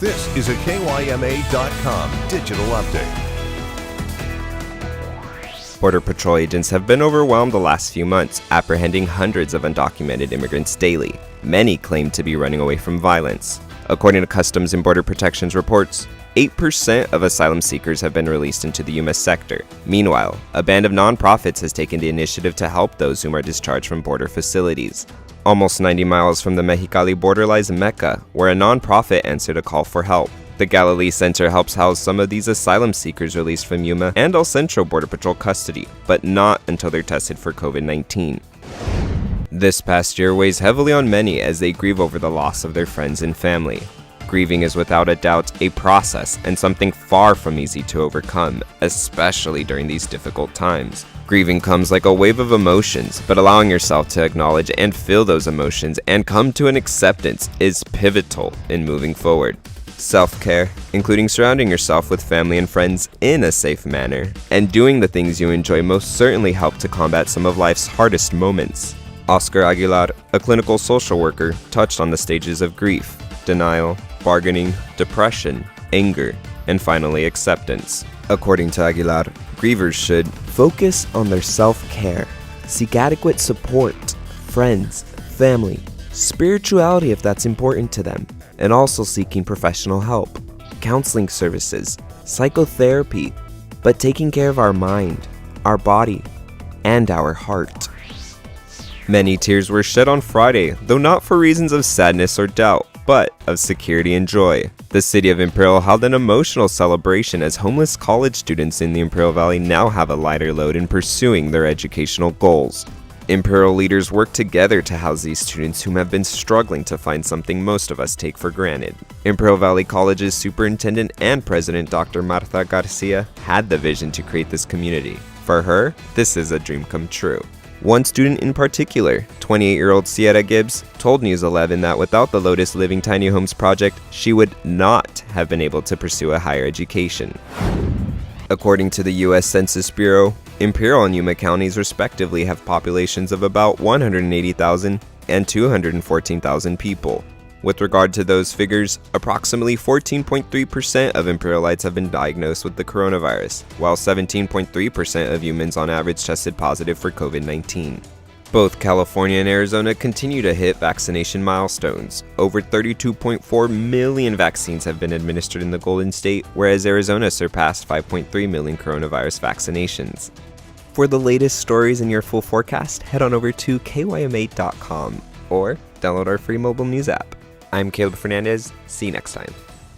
This is a KYMA.com digital update. Border Patrol agents have been overwhelmed the last few months, apprehending hundreds of undocumented immigrants daily. Many claim to be running away from violence. According to Customs and Border Protection's reports, 8% of asylum seekers have been released into the U.S. sector. Meanwhile, a band of nonprofits has taken the initiative to help those whom are discharged from border facilities. Almost 90 miles from the Mexicali border lies Mecca, where a nonprofit answered a call for help. The Galilee Center helps house some of these asylum seekers released from Yuma and El Centro Border Patrol custody, but not until they're tested for COVID-19. This past year weighs heavily on many as they grieve over the loss of their friends and family. Grieving is without a doubt a process and something far from easy to overcome, especially during these difficult times. Grieving comes like a wave of emotions, but allowing yourself to acknowledge and feel those emotions and come to an acceptance is pivotal in moving forward. Self-care, including surrounding yourself with family and friends in a safe manner, and doing the things you enjoy most certainly help to combat some of life's hardest moments. Oscar Aguilar, a clinical social worker, touched on the stages of grief, denial, bargaining, depression, anger, and finally acceptance. According to Aguilar, grievers should focus on their self-care, seek adequate support, friends, family, spirituality if that's important to them, and also seeking professional help, counseling services, psychotherapy, but taking care of our mind, our body, and our heart. Many tears were shed on Friday, though not for reasons of sadness or doubt, but of security and joy. The city of Imperial held an emotional celebration as homeless college students in the Imperial Valley now have a lighter load in pursuing their educational goals. Imperial leaders work together to house these students whom have been struggling to find something most of us take for granted. Imperial Valley College's superintendent and president, Dr. Martha Garcia, had the vision to create this community. For her, this is a dream come true. One student in particular, 28-year-old Sierra Gibbs, told News 11 that without the Lotus Living Tiny Homes project, she would not have been able to pursue a higher education. According to the U.S. Census Bureau, Imperial and Yuma counties respectively have populations of about 180,000 and 214,000 people. With regard to those figures, approximately 14.3% of Imperialites have been diagnosed with the coronavirus, while 17.3% of humans on average tested positive for COVID-19. Both California and Arizona continue to hit vaccination milestones. Over 32.4 million vaccines have been administered in the Golden State, whereas Arizona surpassed 5.3 million coronavirus vaccinations. For the latest stories and your full forecast, head on over to KYMA.com or download our free mobile news app. I'm Caleb Fernandez. See you next time.